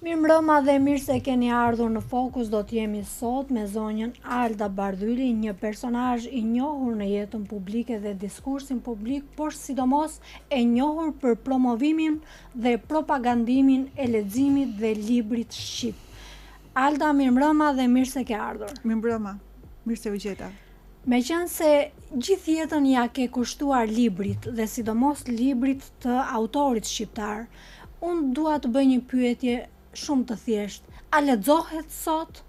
Mirëmbrëma dhe mirë se keni ardhur në Fokus. Do të jemi sot me zonjën Alda Bardhyli, një personazh i njohur në jetën publike dhe diskursin publik, por sidomos e njohur për promovimin dhe propagandimin e leximit dhe librit shqip. Alda, mirëmbrëma dhe mirë se ke ardhur. Mirëmbrëma, mirë se u gjeta. Meqense gjithë jetën ja ke kushtuar librit dhe sidomos librit të autorit shqiptar, unë dua të bëj një pyetje shumë të thjesht. A lexohet sot?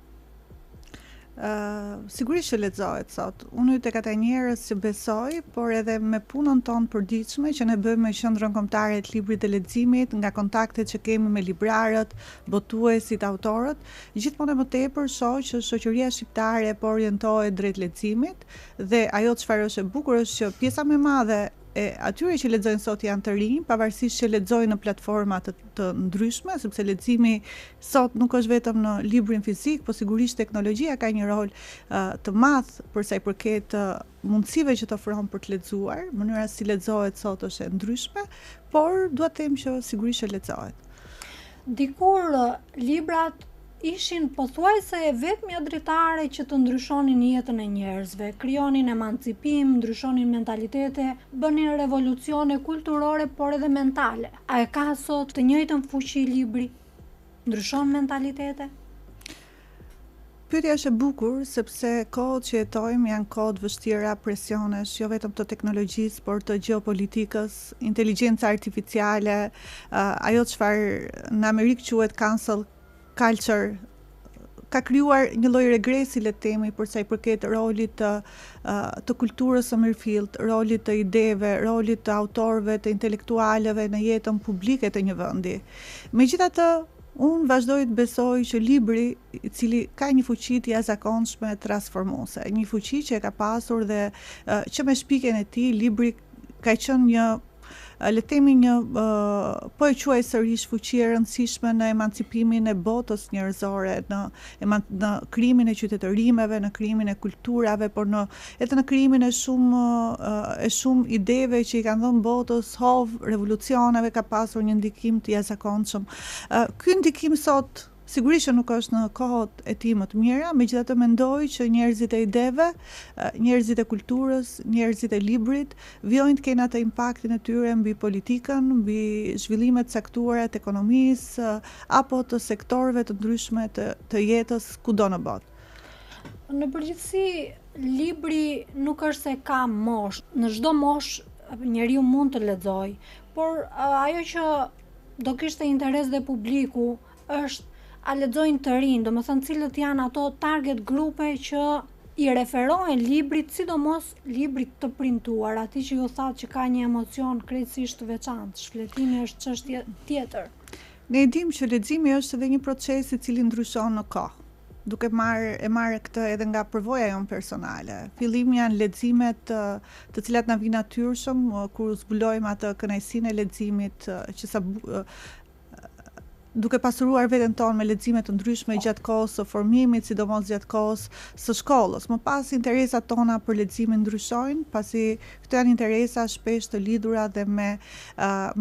Sigurisht që lexohet sot. Unë tek ata njerëz që besoj, por edhe me punën tonë përditshme që ne bëjmë me Qendrën Kombëtare të Librit dhe Leximit, nga kontaktet që kemi me librarët, botuesit, autorët, gjithmonë më tepër shoh që shoqëria shqiptare po orientohet drejt leximit dhe ajo çfarë është e bukur është që pjesa më e madhe e atyre që lexojnë sot janë të rinj, pavarësisht që lexojnë në platforma të ndryshme, sepse leximi sot nuk është vetëm në librin fizik, por sigurisht teknologjia ka një rol të madh për sa i përket mundësive që të ofron për të lexuar. Mënyra si lexohet sot është e ndryshme, por dua të them që sigurisht që lexohet. Dikur librat ishin pothuajse vetmja dritare që të ndryshonin jetën e njerëzve, krijonin emancipim, ndryshonin mentalitete, bënin revolucione kulturore por edhe mentale. A e ka sot të njëjtën fuqi libri? Ndryshon mentalitete? Pyetja është e bukur sepse kohët që jetojmë janë kohë vështira, presionesh, jo vetëm të teknologjisë, por të gjeopolitikës, inteligjenca artificiale, ajo çfarë në Amerikë quhet cancel culture, ka krijuar një lloj regresi le të themi për sa i përket rolit të kulturës së mirëfillt, rolit të ideve, rolit të autorëve, të intelektualëve në jetën publike të një vendi. Megjithatë, unë vazhdoj të besoj që libri, i cili ka një fuqi të jashtëzakonshme transformuese, një fuqi që e ka pasur dhe që me shpikjen e tij libri ka qenë një le të themi një po e quaj sërish fuqi e rëndësishme në emancipimin e botës njerëzore, në krijimin e qytetërimeve, në krijimin e kulturave, por edhe në krijimin e shumë ideve që i kanë dhënë botës hov revolucioneve, ka pasur një ndikim të jashtëzakonshëm. Ky ndikim sot sigurisht që nuk është në kohët e tij më të mira, megjithatë mendoj që njerëzit e ideve, njerëzit e kulturës, njerëzit e librit vijojnë të kenë atë impaktin e tyre mbi politikën, mbi zhvillimet caktuara të ekonomisë apo të sektorëve të ndryshme të jetës kudo në botë. Në përgjithësi, libri nuk është se ka moshë. Në çdo moshë njeriu mund të lexojë, por ajo që do kishte interes dhe publiku është a lexojnë të rinj, domethënë cilët janë ato target grupe që i referohen librit, sidomos librit të printuar, atij që ju thatë që ka një emocion krejtësisht të veçantë. Shfletimi është çështje tjetër. Ne e dimë që leximi është edhe një proces i cili ndryshon në kohë. Duke marrë këtë edhe nga përvoja jonë personale. Fillimi janë leximet të cilat na vijnë natyrshëm kur zbulojmë atë kënaqësinë e leximit që duke pasuruar veten tonë me lexime të ndryshme gjatë kohës së formimit, sidomos gjatë kohës së shkollës. Më pas interesat tona për leximin ndryshojnë, pasi këto janë interesa shpesh të lidhura dhe me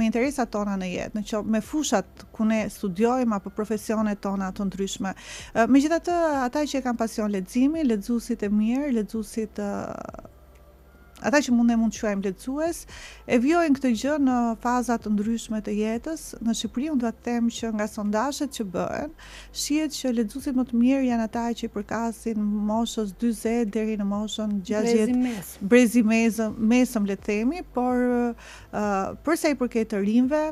interesat tona në jetë, me fushat ku ne studiojmë apo profesionet tona të ndryshme. Megjithatë, ata që kanë pasion leximi, lexuesit e mirë, ata që mund të quajmë lexues, e vijojnë këtë gjë në faza të ndryshme të jetës. Në Shqipëri unë do të them që nga sondazhet që bëhen, shihet që lexuesit më të mirë janë ata që i përkasin moshës 40 deri në moshën 60, brezi mesëm le të themi, por për sa i përket të rinjve,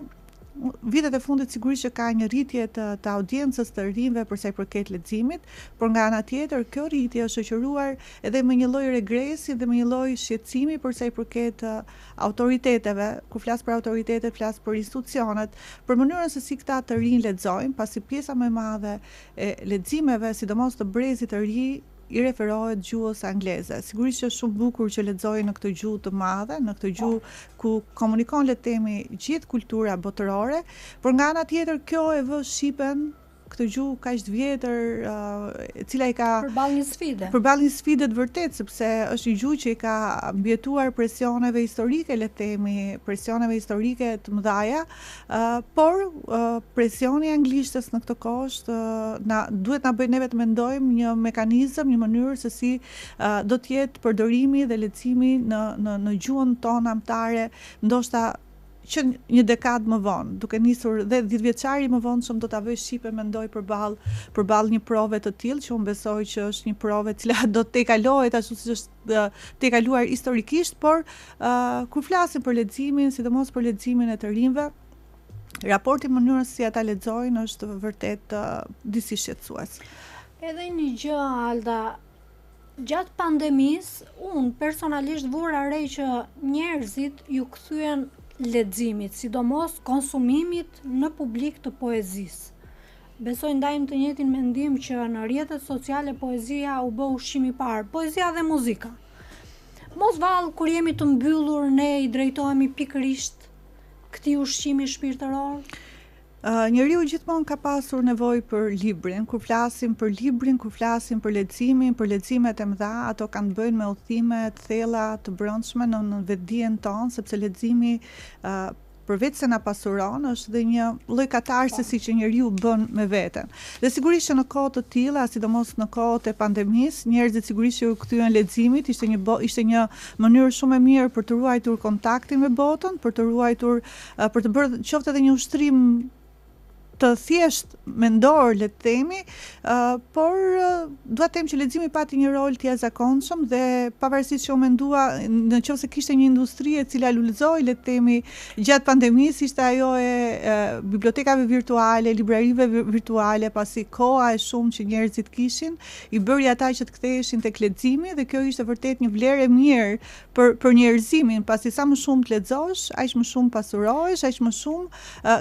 vitet e fundit sigurisht që ka një rritje të audiencës të rinjve për sa i përket leximit, por nga ana tjetër kjo rritje është shoqëruar edhe me një lloj regresi dhe me një lloj shqetësimi për sa i përket autoriteteve. Kur flas për autoritetet, flas për institucionet, për mënyrën se si këta të rinj lexojnë, pasi pjesa më e madhe e leximeve, sidomos të brezit të ri, i referohet gjuhës angleze. Sigurisht që është shumë bukur që lexojnë në këtë gjuhë të madhe, në këtë gjuhë ku komunikon le të themi gjithë kultura botërore, por nga ana tjetër kjo e vë shqipen këtë gjuhë kaq të vjetër, e cila i ka përballë një sfide. Përballë një sfide të vërtet, sepse është një gjuhë që i ka mbijetuar presioneve historike, le të themi, presioneve historike të mëdha, por presioni i anglishtës në këtë kohë duhet na bëjë neve të mendojmë një mekanizëm, një mënyrë se si do të jetë përdorimi dhe leximi në gjuhën tonë amtare, ndoshta që një dekadë më vonë, duke nisur dhe 10 vjeçari më vonë shumë do ta vëj shqipe mendoj përballë një prove të tillë që unë besoj që është një prove e cila do të kalohet ashtu siç është të kaluar historikisht, por kur flasim për leximin, sidomos për leximin e të rinjve, raporti mënyrës si ata lexojnë është vërtet disi shqetësues. Edhe një gjë, Alda, gjatë pandemisë, unë personalisht vura re që njerëzit ju kthyen leximit, sidomos konsumimit në publik të poezisë. Besoj ndajmë të njëjtin mendim që në rrjetet sociale poezia u bë ushqim i parë, poezia dhe muzika. Mos vallë kur jemi të mbyllur ne i drejtohemi pikërisht këtij ushqimi shpirtëror. Njeriu gjithmonë ka pasur nevojë për librin. Kur flasim për librin, kur flasim për leximin, për leximet e mëdha, ato kanë të bëjnë me udhëtime të thella, të brendshme në vetdijen tonë, sepse leximi përveç se na pasuron, është dhe një lloj katarsisi që njeriu bën me veten. Dhe sigurisht që në kohë të tilla, sidomos në kohët e pandemisë, njerëzit sigurisht që u kthyen leximit, ishte një mënyrë shumë e mirë për të ruajtur kontaktin me botën, për të ruajtur, për të bërë qoftë edhe një ushtrim të thjesht mendor, le të themi, por dua të them që leximi pati një rol të jashtëzakonshëm dhe pavarësisht që u mendua nëse kishte një industri e cila lulëzoi, le të themi, gjatë pandemisë, ishte ajo e bibliotekave virtuale, librarive virtuale, pasi koha e shumë që njerëzit kishin, i bëri ata që të ktheheshin tek leximi dhe kjo ishte vërtet një vlerë e mirë për njerëzimin, pasi sa më shumë të lexosh, aq më shumë pasurohesh, aq më shumë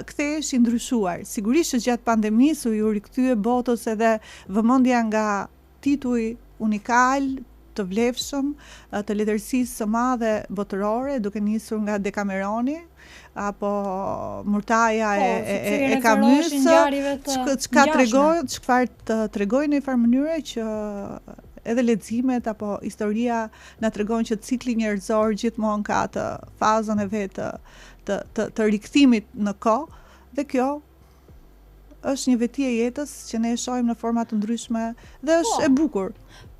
kthehesh i ndryshuar. Sigurisht që gjatë pandemisë u rikthye botës edhe vëmendja nga tituj unikal të vlefshëm të letërsisë së madhe botërore, duke nisur nga Decameroni apo Murtaja e Camus, çfarë tregojnë në një farë mënyre që edhe leximet apo historia na tregon që cikli njerëzor gjithmonë ka të fazën e vet të rikthimit në kohë, dhe kjo është një veti e jetës që ne e shohim në forma të ndryshme dhe është e bukur.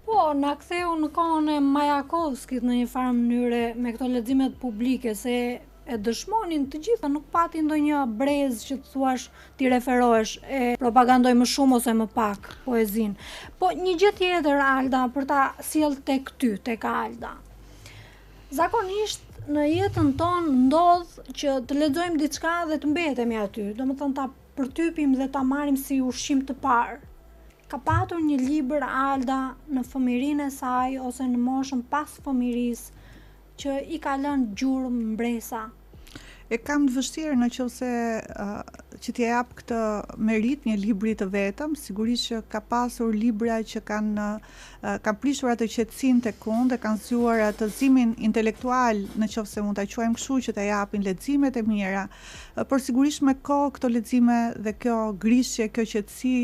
Po, na ktheu në kohën e Majakovskit në një farë mënyre me këto leximet publike, se e dëshmonin të gjitha, nuk pati ndonjë brez që të thuash ti referohesh e propagandoj më shumë ose më pak poezinë. Po një gjë tjetër, Alda, për ta sjell tek ty, tek Alda. Zakonisht në jetën tonë ndodh që të lexojmë diçka dhe të mbetemi aty, domethënë ta përtypim dhe ta marrim si ushqim të parë. Ka patur një libër, Alda, në fëmijërinë e saj ose në moshën pas fëmijërisë që i ka lënë gjurmë mbresa? E kam të vështirë nëse që t'ja jap këtë merit një libri të vetëm. Sigurisht që ka pasur libra që kanë prishur atë qetësinë tek unë dhe kanë zgjuar atë gëzimin intelektual, nëse mund ta quajmë kështu, që ta japin leximet e mira. Por sigurisht me kohë këto lexime dhe kjo grishje, kjo qetësi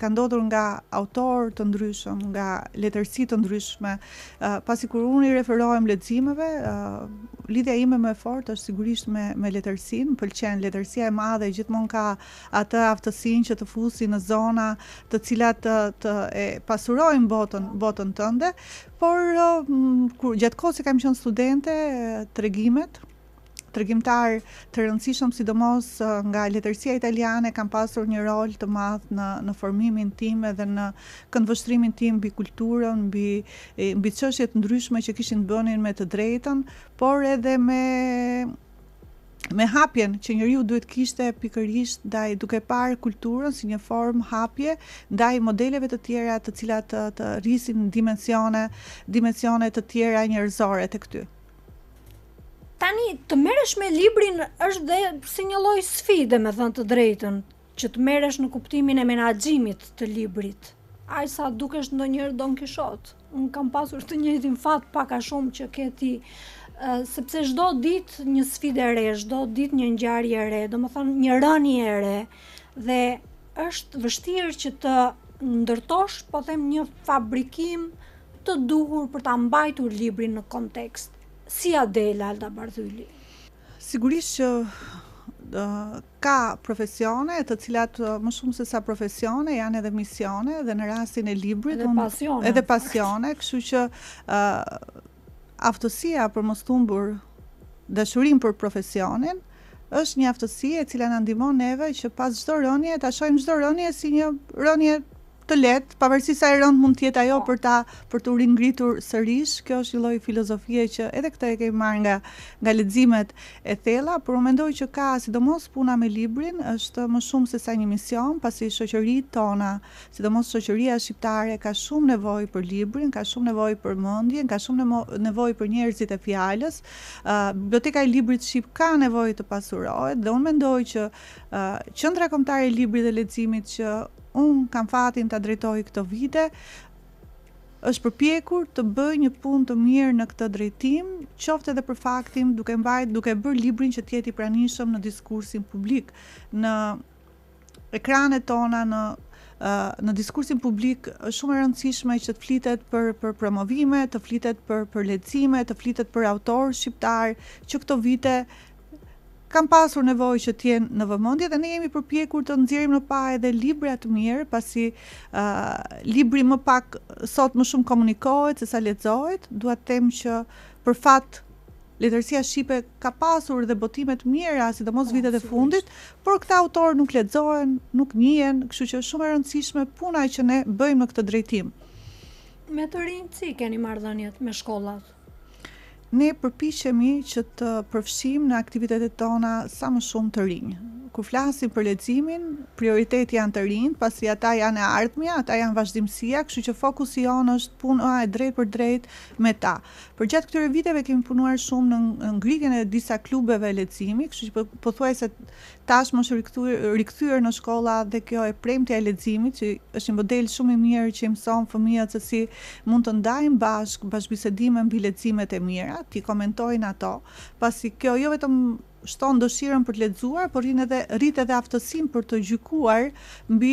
ka ndodhur nga autorë të ndryshëm, nga letërsi të ndryshme. Pasi kur unë i referohem leximeve, lidhja ime më e fortë është sigurisht me letërsinë. Më pëlqen letërsia e madhe, gjithmonë ka atë aftësinë që të fusi në zona të cilat të pasurojnë botën tënde, por gjatë kohës që kam qenë studente, tregimtar të rëndësishëm, sidomos nga letërsia italiane, kam pasur një rol të madh në formimin tim edhe në këndvështrimin tim mbi kulturën, mbi çështje të ndryshme që kishin të bënin me të drejtën, por edhe me hapjen që njeriu duhet kishte pikërisht ndaj, duke parë kulturën si një formë hapje ndaj modeleve të tjera të cilat të rrisin dimensione të tjera njerëzore tek ty. Tani, të merresh me librin është dhe si një lloj sfide, me thënë të drejtën, që të merresh në kuptimin e menaxhimit të librit. Aq sa dukesh ndonjëherë Don Kishot. Unë kam pasur të njëjtin fat pak a shumë që ke ti, sepse çdo ditë një sfidë e re, çdo ditë një ngjarje e re, domethënë një rënje e re, dhe është vështirë që të ndërtosh, po them, një fabrikim të duhur për ta mbajtur librin në kontekst. Si a del Alda Bardhyli? Sigurisht që ka profesione të cilat më shumë se sa profesione janë edhe misione, dhe në rastin e librit edhe pasione, kështu që aftësia për mos humbur dashurinë për profesionin është një aftësi e cila na ndihmon neve që pas çdo rënje ta shohim çdo rënje si një rënje të lehtë, pavarësisht sa e rënd mund të jetë ajo për të ringritur sërish. Kjo është një lloj filozofie që edhe këtë e kemi marrë nga leximet e thella, por unë mendoj që ka, sidomos puna me librin, është më shumë se sa një mision, pasi shoqëritë tona, sidomos shoqëria shqiptare, ka shumë nevojë për librin, ka shumë nevojë për mendjen, ka shumë nevojë për njerëzit e fjalës. Biblioteka e librit shqip ka nevojë të pasurohet, dhe unë mendoj që Qendra Kombëtare e Librit dhe Leximit, që unë kam fatin të drejtoj këto vite, është përpjekur të bëj një punë të mirë në këtë drejtim, qoftë edhe për faktin duke bërë librin që të jetë i pranishëm në diskursin publik, në ekranet tona, në diskursin publik. Është shumë e rëndësishme që të flitet për promovime, të flitet për lexime, të flitet për autorë shqiptar, që këto vite kam pasur nevojë që të jenë në vëmendje, dhe ne jemi përpjekur të nxjerrim në pa edhe libra të mirë, pasi libri më pak sot më shumë komunikohet se sa lexohet. Dua të them që për fat letërsia shqipe ka pasur dhe botime të mira, sidomos vitet e fundit, por këta autorë nuk lexohen, nuk njihen, kështu që është shumë e rëndësishme puna që ne bëjmë në këtë drejtim. Me të rinjt si keni marrëdhëniet me shkollat? Ne përpiqemi që të përfshijmë në aktivitetet tona sa më shumë të rinj. Kur flasim për leximin, prioriteti janë të rinjt, pasi ata janë e ardhmja, ata janë vazhdimësia, kështu që fokusi jonë është puna e drejt për drejt me ta. Për gjatë këtyre viteve kemi punuar shumë në ngritjen e disa klubeve leximi, kështu që pothuajse tashmë është rikthyer në shkolla dhe kjo e premtja e leximit, që është një model shumë i mirë që i mëson fëmijët se si mund të ndajnë bashkëbisedime mbi leximet e mira, ti komentojnë ato, pasi kjo jo vetëm shton dëshirën për të lexuar, por rrit edhe aftësinë për të gjykuar mbi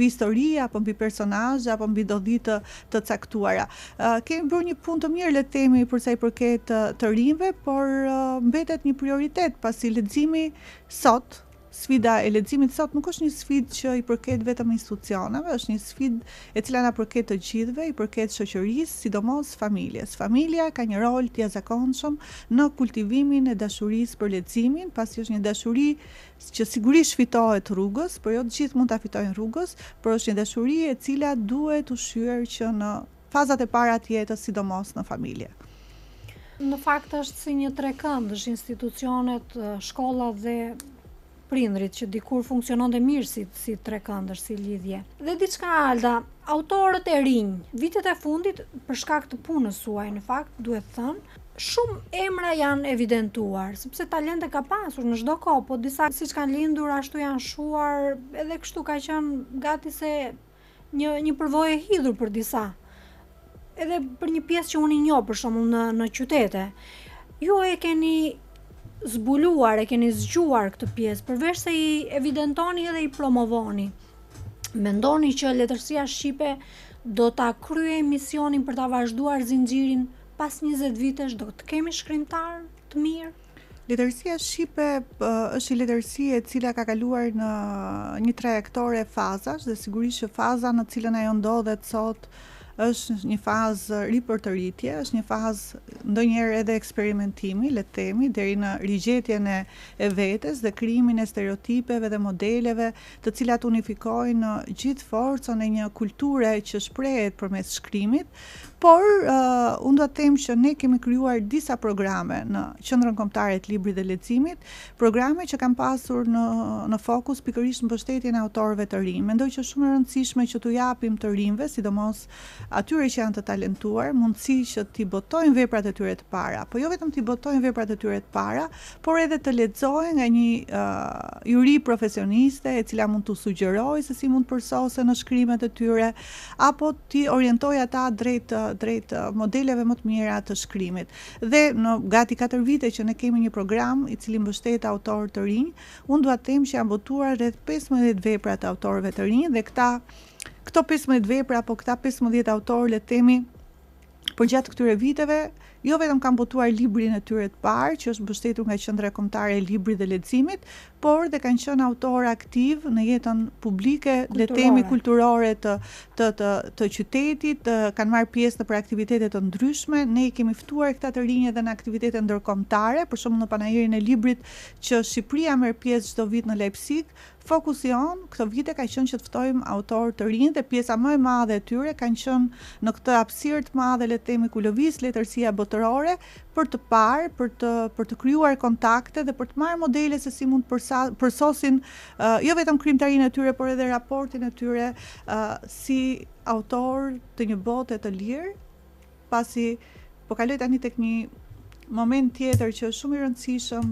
histori, apo mbi personazhe, apo mbi dodhi të caktuara. Kemi bërë një punë të mirë, le të themi, për sa i përket të rinjve, por mbetet një prioritet, pasi leximi sot, sfida e leximit sot nuk është një sfidë që i përket vetëm institucioneve, është një sfidë e cila na përket të gjithëve, i përket shoqërisë, sidomos familjes. Familja ka një rol të jashtëzakonshëm në kultivimin e dashurisë për leximin, pasi është një dashuri që sigurisht fitohet rrugës, por jo të gjithë mund ta fitojnë rrugës, por është një dashuri e cila duhet ushqyer që në fazat e para të jetës, sidomos në familje. Në fakt është si një trekëndësh, institucionet, shkollat dhe prindrit, që dikur funksiononte mirë si trekëndësh, si lidhje. Dhe diçka, Alda, autorët e rinj, vitet e fundit, për shkak të punës suaj, në fakt, duhet thënë, shumë emra janë evidentuar, sepse talente ka pasur në çdo kohë, po disa siç kanë lindur ashtu janë shuar, edhe kështu ka qenë gati se një përvojë e hidhur për disa. Edhe për një pjesë që unë i njoh, për shembull në qytete. Ju e keni zbuluar, e keni zgjuar këtë pjesë, përveç se i evidentoni edhe i promovoni. Mendoni që letërsia shqipe do ta kryej misionin për ta vazhduar zinxhirin pas 20 vitesh, do të kemi shkrimtar të mirë? Letërsia shqipe është një letërsi e cila ka kaluar në një trajektore fazash, dhe sigurisht që faza në cilën ajo ndodhet sot është një fazë ripërtëritje, është një fazë ndonjëherë edhe eksperimentimi, le të themi, deri në rigjetjen e vetes dhe krijimin e stereotipeve dhe modeleve, të cilat unifikojnë gjithë forcën e një kulture që shprehet përmes shkrimit. Por unë do të them që ne kemi krijuar disa programe në Qendrën Kombëtare të Librit dhe Leximit, programe që kanë pasur në fokus pikërisht mbështetjen e autorëve të rinj. Mendoj që është shumë e rëndësishme që t'u japim të rinjve, sidomos atyre që janë të talentuar mundësi që t'i botojnë veprat e tyre të para, po jo vetëm t'i botojnë veprat e tyre të para, por edhe të lexojnë nga një juri profesioniste e cila mund t'u sugjerojë se si mund përsose në shkrimet e tyre, apo t'i orientojë ata drejt modeleve më të mira të shkrimit. Dhe në gati 4 vite që ne kemi një program i cili mbështet autorë të rinj, unë dua të them që janë botuar rreth 15 vepra të autorëve të rinj dhe këto 15 vepra apo këta 15 autorë, le të themi, përgjatë këtyre viteve, jo vetëm kanë botuar librin e tyre të parë, që është mbështetur nga Qendra Kombëtare e Librit dhe Leximit, por dhe kanë qenë autorë aktiv në jetën publike, le të themi kulturore të qytetit, kanë marrë pjesë në aktivitete të ndryshme. Ne i kemi ftuar këta të rinj edhe në aktivitete ndërkombëtare, për shembull në panajirin e librit që Shqipëria merr pjesë çdo vit në Leipzig. Fokusi on këto vite ka qenë që të ftojmë autorë të rinj dhe pjesa më e madhe e tyre kanë qenë në këtë hapësirë të madhe, le të themi, ku lëviz letërsia botërore për të parë, për të krijuar kontakte dhe për të marrë modele se si mund përsosin jo vetëm krijimtarinë e tyre, por edhe raportin e tyre si autor të një bote të lirë, pasi po kaloj tani tek një moment tjetër që është shumë i rëndësishëm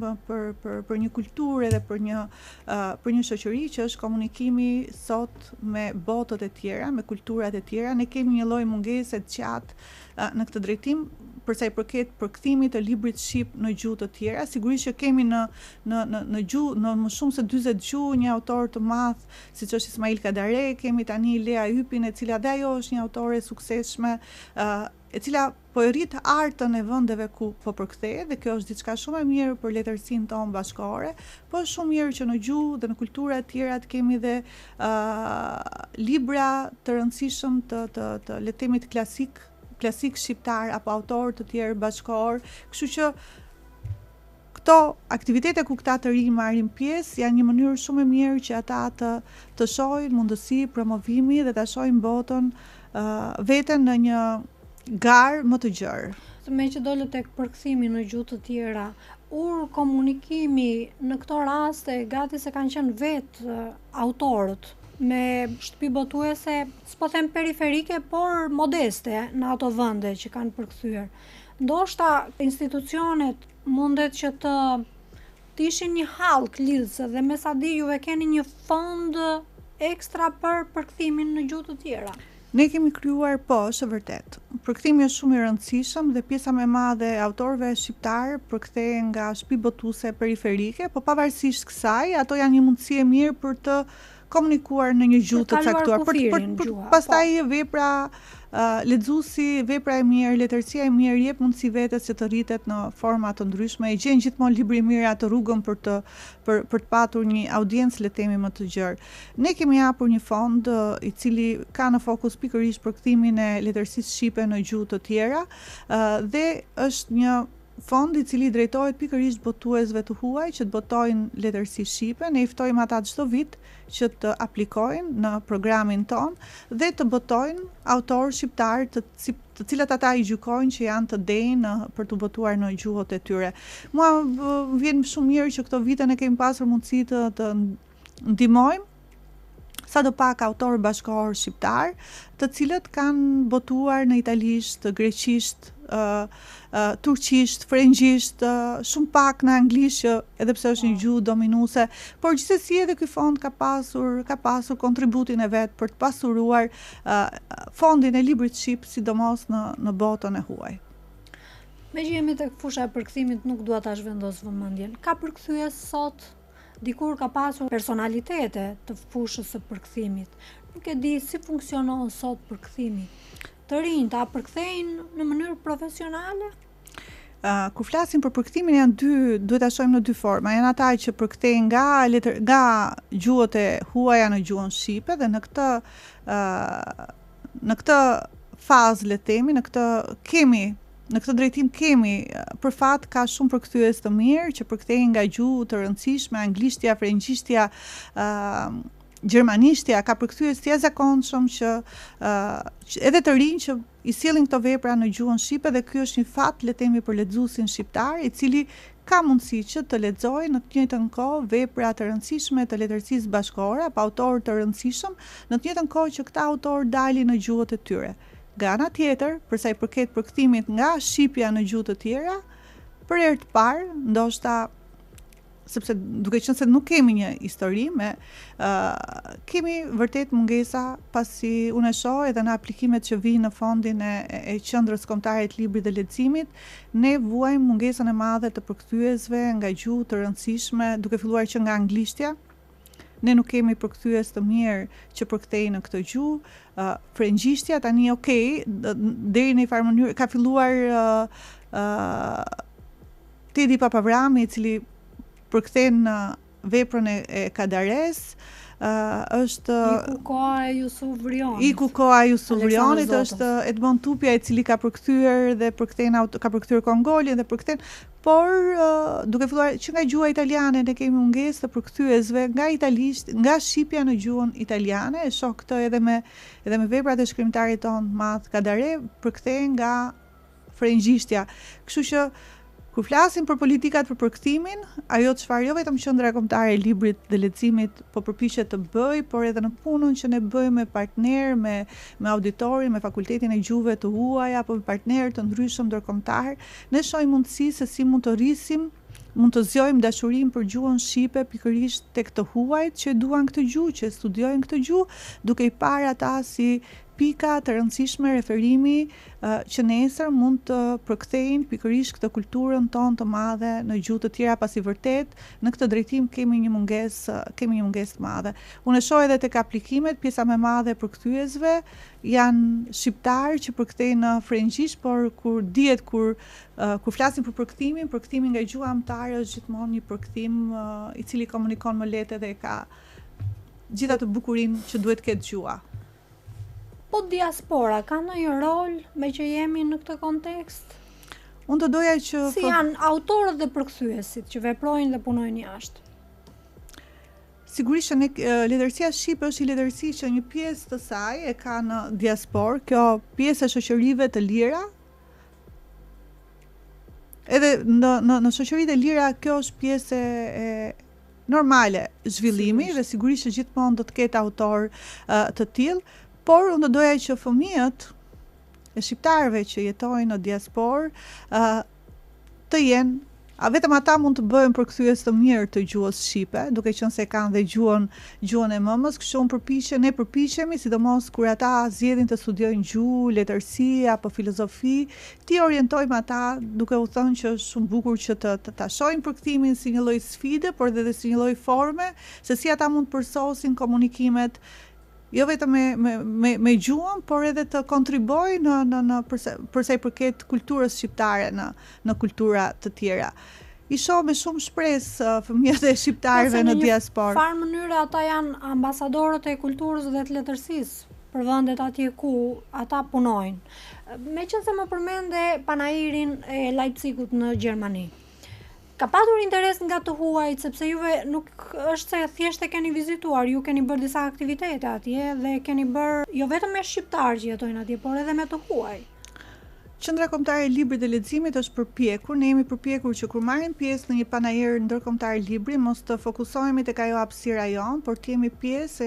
për një kulturë dhe për një shoqëri, që është komunikimi sot me botët e tjera, me kulturat e tjera. Ne kemi një lloj mungese të gjatë në këtë drejtim për sa i përket përkthimit të librit shqip në gjuhë të tjera. Sigurisht që kemi në gjuhë, në më shumë se 40 gjuhë, një autor të madh, siç është Ismail Kadare, kemi tani Lea Ypin, e cila dhe ajo është një autore e suksesshme, e cila po e rrit artën e vendeve ku po përkthehet, dhe kjo është diçka shumë e mirë për letërsinë tonë bashkëore, po është shumë mirë që në gjuhë dhe në kultura të tjera të kemi dhe libra të rëndësishëm të le të themi klasik shqiptar apo autorë të tjerë bashkëor, kështu që këto aktivitete ku këta të rinj marrin pjesë janë një mënyrë shumë e mirë që ata të shohin mundësi promovimi dhe ta shohin botën veten në një garë më të gjerë. Me që dole tek përkthimi në gjuhë të tjera, komunikimi në këto raste gati se kanë qenë vetë autorët me shtëpi botuese, s'po them periferike, por modeste në ato vende që kanë përkthyer. Ndoshta institucionet mundet që të ishin një hallk lidhëse dhe me sa di juve keni një fond ekstra për përkthimin në gjuhë të tjera. Ne kemi krijuar, po, është vërtet. Përkthimi është shumë i rëndësishëm dhe pjesa më e madhe e autorëve shqiptar përkthehen nga shtëpi botuese periferike, po pavarësisht kësaj, ato janë një mundësi e mirë për të komunikuar në një gjuhë të caktuar. Pastaj vepra lexuesi, vepra e mirë, letërsia e mirë jep mundësi vetes që të rritet në forma të ndryshme, e gjen gjithmonë libri i mirë atë rrugën për të patur një audiencë, le të themi, më të gjerë. Ne kemi hapur një fond i cili ka në fokus pikërisht përkthimin e letërsisë shqipe në gjuhë të tjera dhe është një fond i cili drejtohet pikërisht botuesve të huaj që të botojnë letërsi shqipe. Ne i ftojmë ata çdo vit që të aplikojnë në programin ton dhe të botojnë autorë shqiptar të cilat ata i gjykojnë që janë të denjë për të botuar në gjuhët e tyre. Mua vjen shumë mirë që këto vite ne kemi pasur mundësi të ndihmojmë sadopak autorë bashkëor shqiptar, të cilët kanë botuar në italisht, greqisht, turqisht, frëngjisht, shumë pak në anglisht, që edhe pse është një gjuhë dominuese, por gjithsesi edhe ky fond ka pasur kontributin e vet për të pasuruar fondin e librit shqip, sidomos në botën e huaj. Me që jemi tek fusha e përkthimit, nuk dua ta zhvendos vëmendjen. Ka përkthyes sot, dikur ka pasur personalitete të fushës së përkthimit. Nuk e di si funksionon sot përkthimi. Të rinj ta përkthejnë në mënyrë profesionale? Kur flasim për përkthimin janë duhet ta shohim në dy forma. Janë ata që përkthejnë nga gjuhët e huaja në gjuhën shqipe dhe në këtë fazë, le të themi, në këtë drejtim kemi, për fat ka shumë përkthyes të mirë që përkthejnë nga gjuhë të rëndësishme, anglishtja, frëngjishtja, gjermanishtja, ka përkthyes të jashtëzakonshëm që edhe të rinj që i sillin këto vepra në gjuhën shqipe, dhe ky është një fat, le të themi, për lexuesin shqiptar, i cili ka mundësi që të lexojë në të njëjtën kohë vepra të rëndësishme të letërsisë bashkëore apo autorë të rëndësishëm, në të njëjtën kohë që këta autorë dalin në gjuhët e tyre. Nga ana tjetër, për sa i përket përkthimit nga shqipja në gjuhë të tjera, për herë të parë, ndoshta sepse duke qenë se nuk kemi një histori kemi vërtet mungesa, pasi unë e shoh edhe në aplikimet që vijnë në fondin e qendrës kombëtare të librit dhe leximit, ne vuajmë mungesën e madhe të përkthyesve nga gjuhë të rëndësishme, duke filluar që nga anglishtja. Ne nuk kemi përkthyes të mirë që përkthejnë në këtë gjuhë. Frëngjishtja tani deri në një farë mënyrë ka filluar Tedi Papavrami, i cili përkthen veprën e Kadares, është Iku koha e Jusuf Vrionit. Iku koha e Jusuf Vrionit, është Edmond Tupja, i cili ka përkthyer dhe ka përkthyer Kongolin dhe përkthen, por duke filluar që nga gjuha italiane ne kemi mungesë të përkthyesve nga italisht, nga shqipja në gjuhën italiane. E shoh këtë edhe me veprat e shkrimtarit ton madh Kadare, përkthehen nga frëngjishtja. Kështu që kur flasim për politikat për përkthimin, ajo çfarë jo vetëm Qendra Kombëtare e Librit dhe Leximit po përpiqet të bëj, por edhe në punën që ne bëjmë me partner, me auditorin, me Fakultetin e Gjuhëve të huaja, apo me partnerë të ndryshëm ndërkombëtar, ne shohim mundësi se si mund të rrisim, mund të zgjojmë dashurinë për gjuhën shqipe pikërisht tek të huajt që duan këtë gjuhë, që studiojnë këtë gjuhë, duke i parë ata si pika të rëndësishme referimi që nesër mund të përkthejnë pikërisht këtë kulturën tonë të madhe në gjuhë të tjera, pasi vërtet në këtë drejtim kemi një mungesë të madhe. Unë e shoh edhe tek aplikimet, pjesa më e madhe e përkthyesve janë shqiptarë që përkthejnë në frëngjisht, por kur flasim për përkthimin nga gjuha amtare është gjithmonë një përkthim i cili komunikon më lehtë dhe ka gjitha të bukurinë që duhet ketë gjuha. Po diaspora ka ndonjë rol me që jemi në këtë kontekst? Unë të doja që si janë autorët dhe përkthyesit që veprojnë dhe punojnë jashtë? Sigurisht që letërsia shqipe është një letërsi që një pjesë të saj e ka në diasporë, kjo pjesë e shoqërive të lira. Edhe në shoqëritë e lira kjo është pjesë e normale zhvillimi dhe sigurisht që gjithmonë do të ketë autor të tillë. Por unë doja që fëmijët e shqiptarëve që jetojnë në diasporë të jenë, vetëm ata mund të bëjnë përkthyes të mirë të gjuhës shqipe, duke qenë se kanë dhe gjuhën e mëmës, kështu ne përpiqemi, sidomos kur ata zgjedhin të studiojnë gjuhë, letërsi apo filozofi, ti orientojmë ata duke u thënë që është shumë bukur që të shohin përkthimin si një lloj sfide, por edhe si një lloj forme, se si ata mund të përsosin komunikimet jo vetëm me gjuhën, por edhe të kontribojë në përsa i përket kulturës shqiptare në kultura të tjera. I shoh me shumë shpresë fëmijët e shqiptarëve në diasporë. Në farë mënyrë ata janë ambasadorët e kulturës dhe të letërsisë për vendet atje ku ata punojnë. Meqense më përmende panairin e Leipzigut në Gjermani. Ka patur interes nga të huajt, sepse juve nuk është se thjesht e keni vizituar, ju keni bërë disa aktivitete atje dhe keni bërë jo vetëm me shqiptarë që jetojnë atje, por edhe me të huaj. Qendra Kombëtare e Librit dhe Leximit është përpjekur, ne jemi përpjekur që kur marrim pjesë në një panajër ndërkombëtar libri, mos të fokusohemi tek ajo hapësira jon, por të jemi pjesë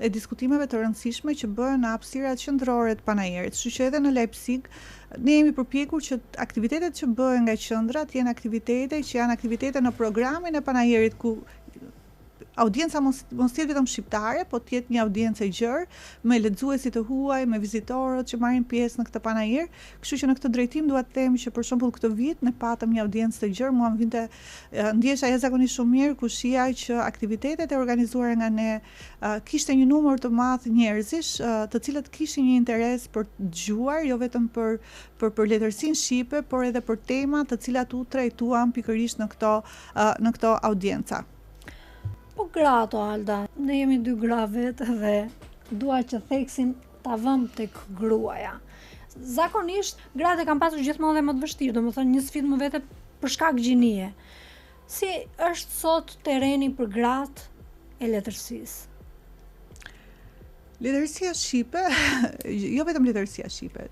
e diskutimeve të rëndësishme që bëhen në hapësirat qendrore të panajerit. Kështu që edhe në Leipzig ne jemi përpjekur që aktivitetet që bëhen nga qendra të jenë aktivitete që janë aktivitete në programin e panajerit ku audienca mos jetë vetëm shqiptare, po të jetë një audiencë e gjerë me lexuesit e huaj, me vizitorët që marrin pjesë në këtë panajër. Kështu që në këtë drejtim dua të them që për shembull këtë vit ne patëm një audiencë të gjerë, mua më vinte ndjesha jashtëzakonisht shumë mirë kur shija që aktivitetet e organizuara nga ne kishte një numër të madh njerëzish, të cilët kishin një interes për të dëgjuar, jo vetëm për letërsinë shqipe, por edhe për tema të cilat u trajtuan pikërisht në këto audienca. Po grato, Alda, ne jemi 2 gra vetë dhe dua që theksin ta vëm tek gruaja. Zakonisht, gratë kanë pasur gjithmonë dhe më të vështirë, domethënë një sfidë më vete për shkak gjinie. Si është sot terreni për gratë e letërsisë? Letërsia shqipe, jo vetëm letërsia shqipe,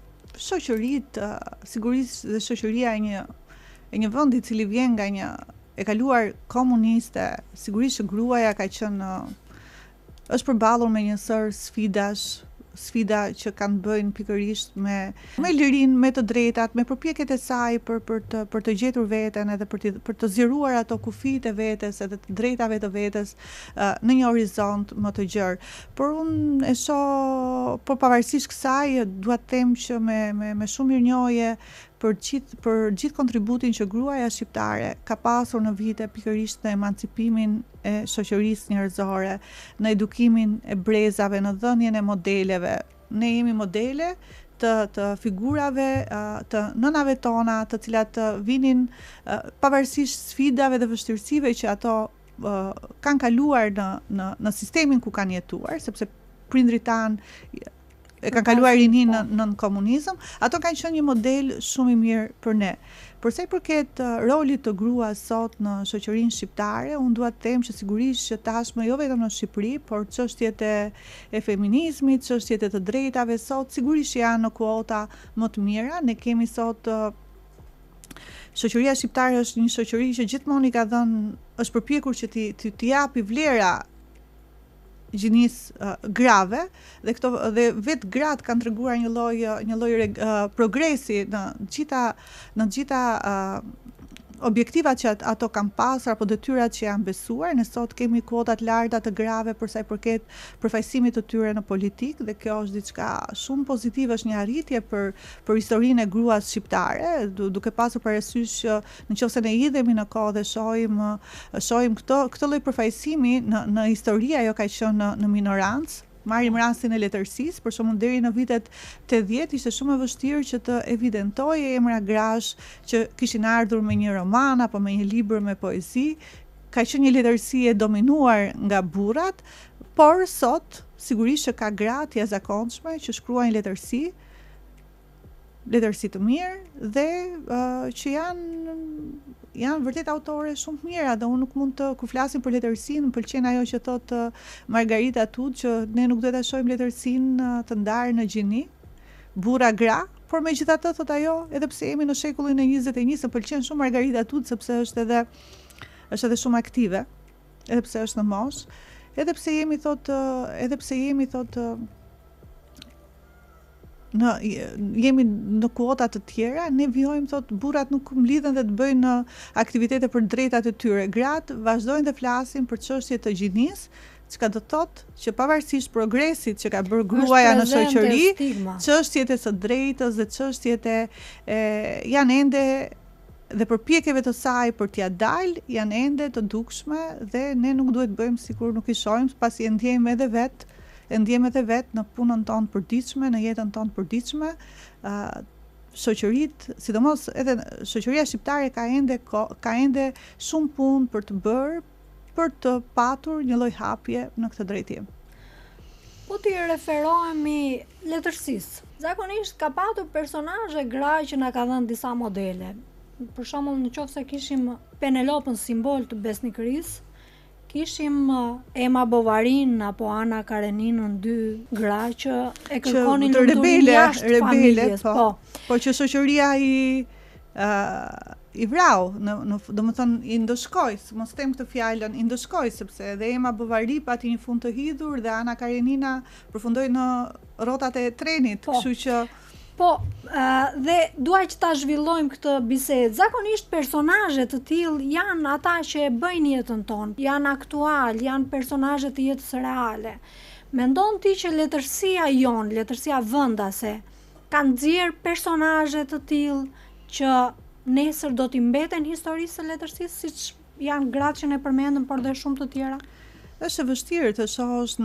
shoqëritë, sigurisht dhe shoqëria e një vendi i cili vjen nga një e kaluar komuniste, sigurisht që gruaja ka qenë është përballur me një sër sfidash, sfida që kanë bëjnë pikërisht me lirinë, me të drejtat, me përpjekjet e saj për të gjetur veten edhe për të zgjeruar ato kufijtë e vetes edhe të drejtave të vetes në një horizont më të gjerë. Por unë e shoh, por pavarësisht kësaj, dua të them që me shumë mirënjohje për gjithë kontributin që gruaja shqiptare ka pasur në vite pikërisht në emancipimin e shoqërisë njerëzore, në edukimin e brezave, në dhënien e modeleve. Ne jemi modele të figurave, të nënave tona, të cilat vinin pavarësisht sfidave dhe vështirësive që ato kanë kaluar në sistemin ku kanë jetuar, sepse prindrit tanë e kanë kaluar rinin në komunizëm, ato kanë qenë një model shumë i mirë për ne. Por sa i përket rolit të gruas sot në shoqërinë shqiptare, unë dua të them që sigurisht që tashmë jo vetëm në Shqipëri, por çështjet e feminizmit, çështjet e të drejtave sot sigurisht janë në kuota më të mira. Ne kemi sot shoqëria shqiptare është një shoqëri që gjithmonë i ka dhënë, është përpjekur që t'i japi vlera gjinisë grave dhe vetë gratë kanë treguar një lloj progresi në gjitha objektivat që ato kanë pasur apo detyrat që janë besuar. Ne sot kemi kuota të larta të grave për sa i përket përfaqësimit të tyre në politikë dhe kjo është diçka shumë pozitive, është një arritje për historinë e gruas shqiptare, duke pasur parasysh që nëse ne hidhemi në kohë dhe shohim këtë lloj përfaqësimi në histori, ajo ka qenë në minorancë. Marrim rastin e letërsisë, për shembull deri në vitet 80 ishte shumë e vështirë që të evidentojë emra grash që kishin ardhur me një roman apo me një libër me poezi. Ka qenë një letërsi e dominuar nga burrat, por sot sigurisht që ka gra të jashtëzakonshme që shkruajnë letërsi të mirë dhe që janë vërtet autore shumë mira dhe unë nuk mund të, kur flasim për letërsinë, më pëlqen ajo që thot Margarita Tutë, që ne nuk duhet ta shohim letërsinë të ndarë në gjini, burra gra, por megjithatë thot ajo, edhe pse jemi në shekullin e 21, më pëlqen shumë Margarita Tutë sepse është edhe shumë aktive, edhe pse është në moshë, edhe pse jemi thot jemi në kuota të tjera, ne vjojmë thot burrat nuk mlidhen dhe të bëjnë aktivitete për drejtat e tyre. Gratë vazhdojnë të flasin për çështje të gjinisë, çka do të thotë që pavarësisht progresit që ka bërë gruaja në shoqëri, çështjet e së drejtës dhe çështjet janë ende dhe përpjekjeve të saj për t'ia dalë janë ende të dukshme dhe ne nuk duhet bëjmë sikur nuk i shohim, pasi e ndjejmë edhe vetë në punën tonë përditshme, në jetën tonë përditshme. Shoqëritë, sidomos edhe shoqëria shqiptare ka ende shumë punë për të bërë, për të patur një lloj hapje në këtë drejtim. Po ti referohemi letërsisë. Zakonisht ka patur personazhe gra që na ka dhënë disa modele. Për shembull, nëse kishim Penelopën, simbol të besnikërisë, kishim Emma Bovary apo Ana Kareninën, dy gra që e kërkonin lumturinë jashtë familjes, po që shoqëria i vrau, domethënë i ndoshkoi, mos them këtë fjalën, i ndoshkoi sepse edhe Emma Bovary pati një fund të hidhur dhe Ana Karenina përfundoi në rrotat e trenit, kështu që dhe dua që ta zhvillojmë këtë bisedë. Zakonisht personazhe të tillë janë ata që e bëjnë jetën tonë, janë aktual, janë personazhe të jetës reale. Mendon ti që letërsia vendase, ka nxjerr personazhe të tillë që nesër do t'i mbeten historisë së letërsisë, siç janë gratë që ne përmendëm, por dhe shumë të tjera? Është e vështirë të shohësh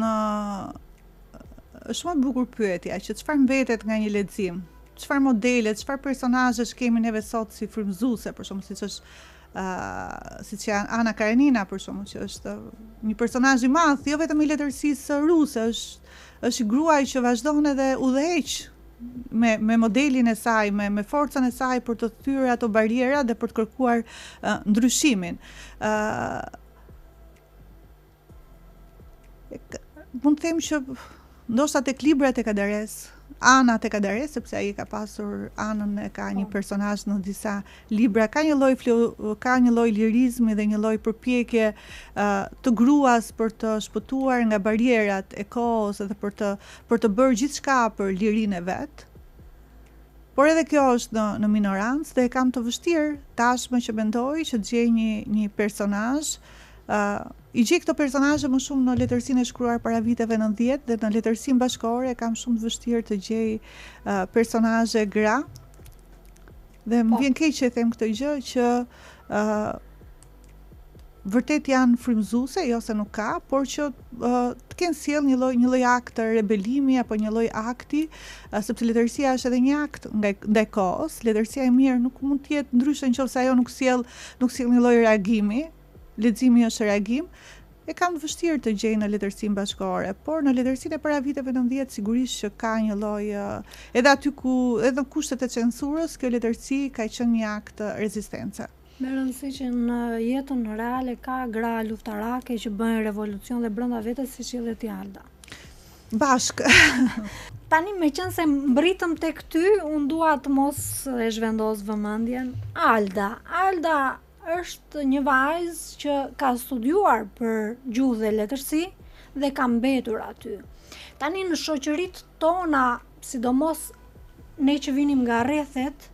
është shumë e bukur pyetja që çfarë mbetet nga një lexim, çfarë modele, çfarë personazhesh kemi neve sot si frymëzuese, për shembull siç janë Ana Karenina, për shembull, që është një personazh i madh, jo vetëm i letërsisë ruse, është gruaj që vazhdon edhe udhëheq me modelin e saj, me forcën e saj për të thyer ato bariera dhe për të kërkuar ndryshimin. Mund të them që ndoshta tek librat e Kadares Ana te Kadare, sepse ai ka pasur anën e ka një personazh në disa libra, ka një lloj lirizmi dhe një lloj përpjekje të gruas për të shpëtuar nga barierat e kohës dhe për të bërë gjithçka për lirinë e vet. Por edhe kjo është në minorancë dhe e kam të vështirë tashmë që mendoj që të gjej një personazh. I gjej këto personazhe më shumë në letërsinë e shkruar para viteve 90 dhe në letërsinë bashkëore kam shumë të vështirë të gjej personazhe gra. Dhe më vjen keq që e them këtë gjë që vërtet janë frymëzuese, jo se nuk ka, por që të kenë sjell një lloj akti rebelimi apo një lloj akti, sepse letërsia është edhe një akt ndaj kohës. Letërsia e mirë nuk mund të jetë ndryshe nëse ajo nuk sjell një lloj reagimi. Leximi është reagim. E kam të vështirë të gjej në letërsinë bashkëore, por në letërsinë e para viteve 90 sigurisht që ka një lloj edhe aty ku edhe në kushtet e censurës kjo letërsi ka qenë një akt rezistence. Me rëndësi që në jetën reale ka gra luftarake që bëjnë revolucion dhe brenda vetes siç edhe ti Alda. Bashk. Tani me qenë se mbritëm tek ty, unë dua të mos e zhvendos vëmendjen. Alda është një vajzë që ka studiuar për gjuhë dhe letërsi dhe ka mbetur aty. Tani në shoqëritë tona, sidomos ne që vinim nga rrethet,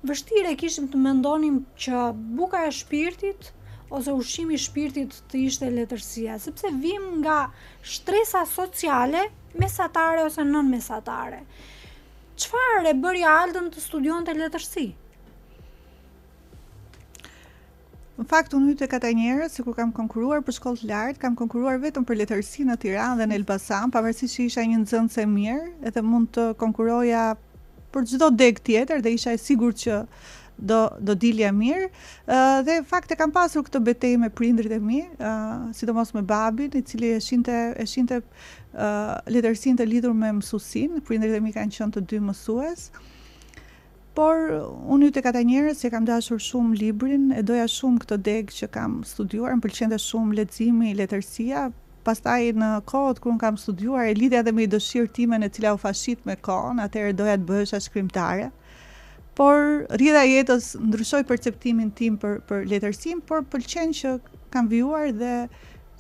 vështirë kishim të mendonim që buka e shpirtit ose ushqimi i shpirtit të ishte letërsia, sepse vim nga shtresa sociale, mesatare ose nën mesatare. Çfarë e bëri Aldën të studionte letërsi? Në fakt, unë hyj tek ata njerëz, sikur kam konkuruar për shkollë të lartë, kam konkuruar vetëm për letërsi në Tiranë dhe në Elbasan, pavarësisht që isha një nxënëse mirë, edhe mund të konkuroja për çdo deg tjetër dhe isha e sigurt që do dilja mirë. Dhe fakt e kam pasur këtë betejë me prindrit e mi, sidomos me babin, i cili e shinte letërsinë të lidhur me mësuesinë. Prindrit e mi kanë qenë të dy mësues. Por unë tek ata njerëz që kam dashur shumë librin, e doja shumë këtë deg që kam studiuar, më pëlqente shumë leximi, letërsia. Pastaj në kohët kur kam studiuar e lidhja edhe me dëshirë timen e cila u fashit me kohën, atëherë doja të bëhesha shkrimtare. Por rrjedha e jetës ndryshoi perceptimin tim për letërsinë, por pëlqen që kam vijuar dhe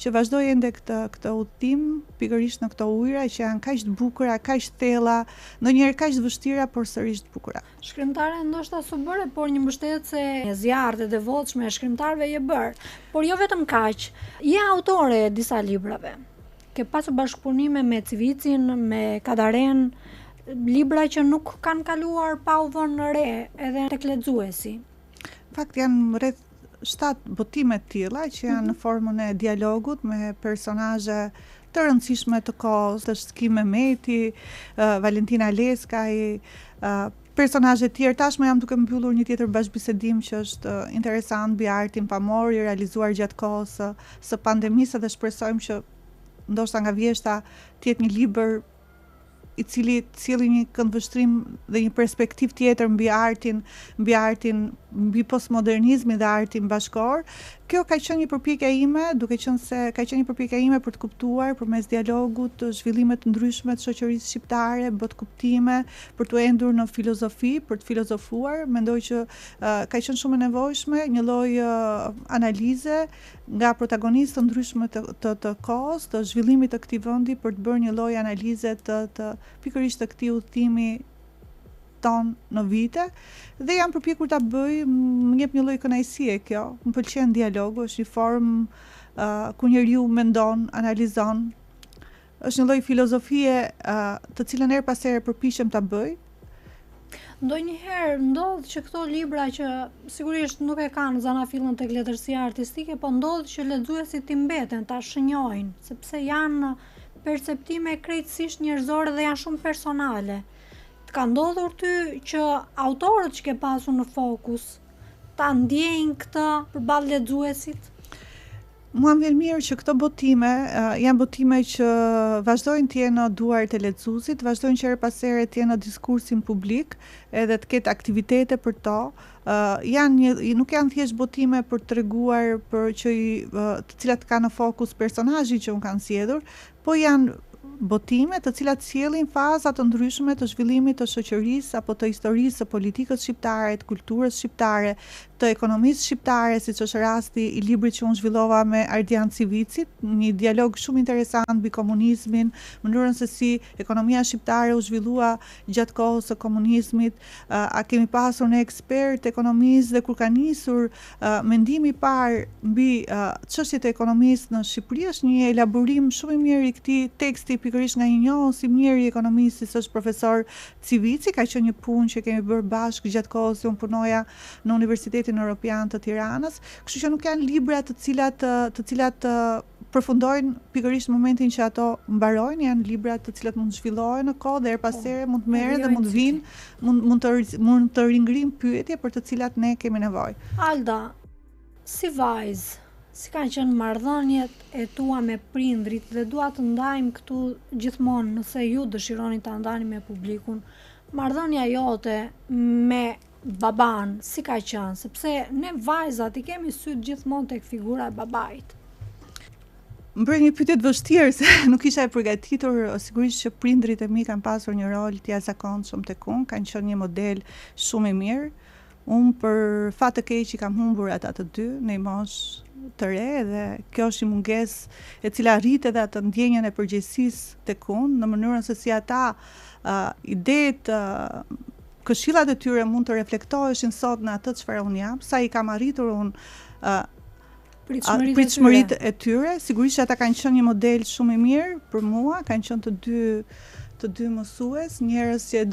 që vazhdoj ende këtë udhtim pikërisht në këto ujëra që janë kaq të bukura, kaq të thella, ndonjëherë kaq të vështira, por sërish të bukura. Shkrimtare ndoshta s'u bëre, por një mbështetëse e zjarrt e devotshme e shkrimtarëve je bër. Por jo vetëm kaq, je autore e disa librave. Ke pasur bashkëpunime me Civicin, me Kadaren, libra që nuk kanë kaluar pa u vënë re edhe tek lexuesi. Në fakt janë rreth 7 botime të tilla që janë në formën e dialogut me personazhe të rëndësishme të kohës, të Shki Mehmeti, Valentina Leskaj, personazhe të tjerë. Tashmë jam duke mbyllur një tjetër bashkëbisedim që është interesant mbi artin pamor i realizuar gjatë kohës së pandemisë dhe shpresojmë që ndoshta nga vjeshta të jetë një libër i cili sjellë një këndvështrim dhe një perspektivë tjetër mbi artin, mbi postmodernizmin dhe artin bashkëkor. Kjo ka qenë një përpjekje ime, duke qenë se ka qenë një përpjekje ime për të kuptuar përmes dialogut të zhvillime të ndryshme të shoqërisë shqiptare, bot kuptime, për të endur në filozofi, për të filozofuar. Mendoj që ka qenë shumë e nevojshme një lloj analize nga protagonistë të ndryshme të kohës, të zhvillimit të këtij vendi për të bërë një lloj analize të pikërisht të këtij udhëtimi ton në vite dhe jam përpjekur ta bëj, më jep një lloj kënaqësie kjo. Më pëlqen dialogu, është një formë ku njeriu mendon, analizon. Është një lloj filozofie të cilën her pas here përpiqem ta bëj. Ndonjëherë ndodh që këto libra që sigurisht nuk e kanë zanafillën tek letërsia artistike, po ndodh që lexuesit i mbeten ta shënjojnë, sepse janë perceptime krejtësisht njerëzore dhe janë shumë personale. Ka ndodhur ty që autorët që ke pasur në fokus ta ndjejnë këtë përballë lexuesit? Mua më vjen mirë që këto botime janë botime që vazhdojnë të jenë në duart e lexuesit, vazhdojnë që her pas here të jenë në diskursin publik, edhe të ketë aktivitete për to. Nuk janë thjesht botime për treguar për që të cilat kanë në fokus personazhi që unë kanë sjellur, po janë botime të cilat sjellin faza të ndryshme të zhvillimit të shoqërisë apo të historisë së politikës shqiptare, të kulturës shqiptare, të ekonomisë shqiptare, siç është rasti i librit që unë zhvillova me Ardian Civicit, një dialog shumë interesant mbi komunizmin, mënyrën se si ekonomia shqiptare u zhvillua gjatë kohës së komunizmit, a kemi pasur ne ekspert ekonomisë dhe kur ka nisur mendimi i parë mbi çështjet e ekonomisë në Shqipëri është një elaborim shumë i mirë i këtij teksti pikërisht nga një njohës i mirë i ekonomisë si është profesor Civici, ka qenë një punë që kemi bërë bashkë gjatë kohës që unë punoja në Universitetin Europian të Tiranës, kështu që nuk janë libra të cilat përfundojnë pikërisht në momentin që ato mbarojnë, janë libra të cilat mund të zhvillohen në kohë dhe her pas here mund të merren dhe mund të vinë, mund të ringrim pyetje për të cilat ne kemi nevojë. Alda, si vajzë, si kanë qenë marrëdhëniet e tua me prindrit dhe dua të ndajmë këtu gjithmonë nëse ju dëshironi ta ndani me publikun, marrëdhënia jote me baban, si ka qenë, sepse ne vajzat i kemi syt gjithmonë tek figura e babait. Më bëri një pyetje të vështirë se nuk isha e përgatitur, sigurisht që prindrit e mi kanë pasur një rol të jashtëzakonshëm tek unë, kanë qenë një model shumë i mirë. Unë për fat të keq i kam humbur ata të dy në një moshë të re dhe kjo është një mungesë e cila rrit edhe atë ndjenjën e përgjegjësisë tek unë në mënyrën se si ata idetë këshillat e tyre mund të reflektoheshin sot në atë çfarë unë jam, sa i kam arritur unë pritshmëritë e tyre. Sigurisht ata kanë qenë një model shumë i mirë për mua, kanë qenë të dy mësues, njerëz që e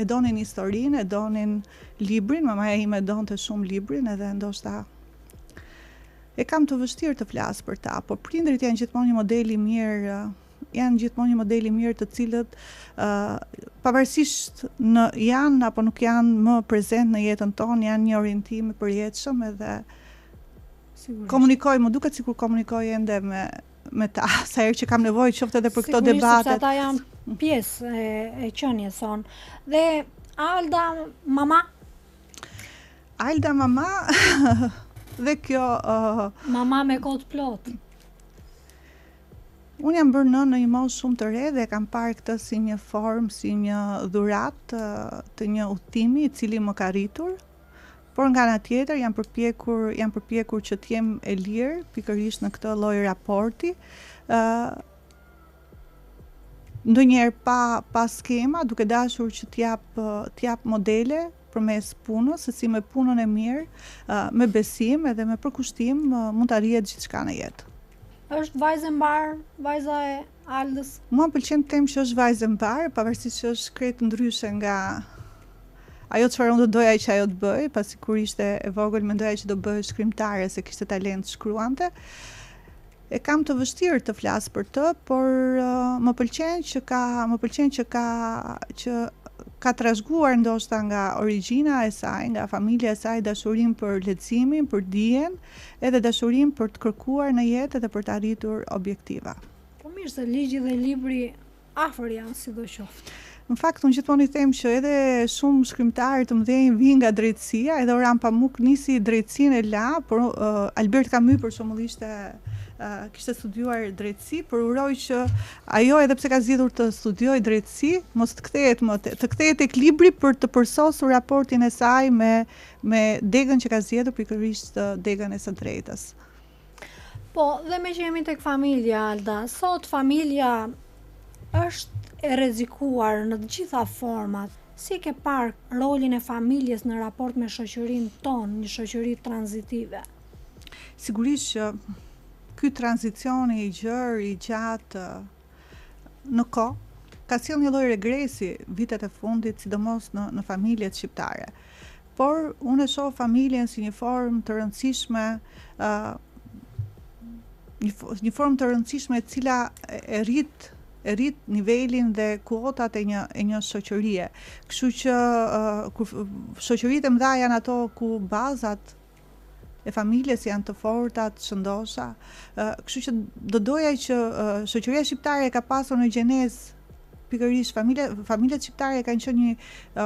donin historinë, e donin librin, mamaja ime donte shumë librin edhe ndoshta e kam të vështirë të flas për ta, por prindrit janë gjithmonë një model i mirë, të cilët pavarësisht janë apo nuk janë më prezent në jetën tonë, janë një orientim i përjetshëm edhe komunikoj, më duket sikur komunikoj ende me ta, sa herë që kam nevojë qoftë edhe për këto debatet. Sigurisht, ata janë pjesë e qenies son. Dhe Alda mama? Alda mama dhe kjo mama me kohë plot. Unë jam bërë në një moshë shumë të re dhe kam parë këtë si një formë, si një dhuratë të një udhëtimi i cili më ka rritur. Por nga ana tjetër jam përpjekur që të jem e lirë pikërisht në këtë lloj raporti. Ndonjëherë pa skema, duke dashur që t'jap modele përmes punës, se si me punën e mirë, me besim edhe me përkushtim mund të arrihet gjithçka në jetë. Është vajzë e mbar, vajza e Aldës? Mua më pëlqen të them që është vajzë e mbar, pavarësisht që është krejt ndryshe nga ajo çfarë unë do doja që ajo të bëj, pasi kur ishte e vogël mendoja që do bëhej shkrimtare se kishte talent shkruante. E kam të vështirë të flas për të, por më pëlqen që ka trashëguar ndoshta nga origjina e saj, nga familja e saj, dashurinë për leximin, për dijen, edhe dashurinë për të kërkuar në jetë edhe për të arritur objektiva. Po mirë se ligji dhe libri afër janë sidoqoftë. Në fakt, unë gjithmonë i them që edhe shumë shkrimtarë të mëdhenj vinë nga drejtësia, edhe Orhan Pamuk nisi drejtësinë e la, por Albert Camus për shembull kishte studiuar drejtësi, por uroj që ajo edhe pse ka zgjedhur të studiojë drejtësi, mos të kthehet tek libri për të përsosur raportin e saj me degën që ka zgjedhur, pikërisht degën e së drejtës. Po, dhe me që jemi tek familja, Alda, sot familja është e rrezikuar në të gjitha format. Si ke parë rolin e familjes në raport me shoqërinë tonë, një shoqëri tranzitive? Sigurisht që ky tranzicioni i gjerë, i gjatë në kohë ka sjellë një lloj regresi vitet e fundit, sidomos në familjet shqiptare. Por unë e shoh familjen si një formë të rëndësishme, një formë të rëndësishme e cila e rrit nivelin dhe kuotat e një shoqërie. Kështu që shoqëritë e mëdha janë ato ku bazat e familjes janë të forta, të shëndosha. Kështu që do doja që shoqëria shqiptare ka pasur në gjenezë pikërisht familjet shqiptare kanë qenë një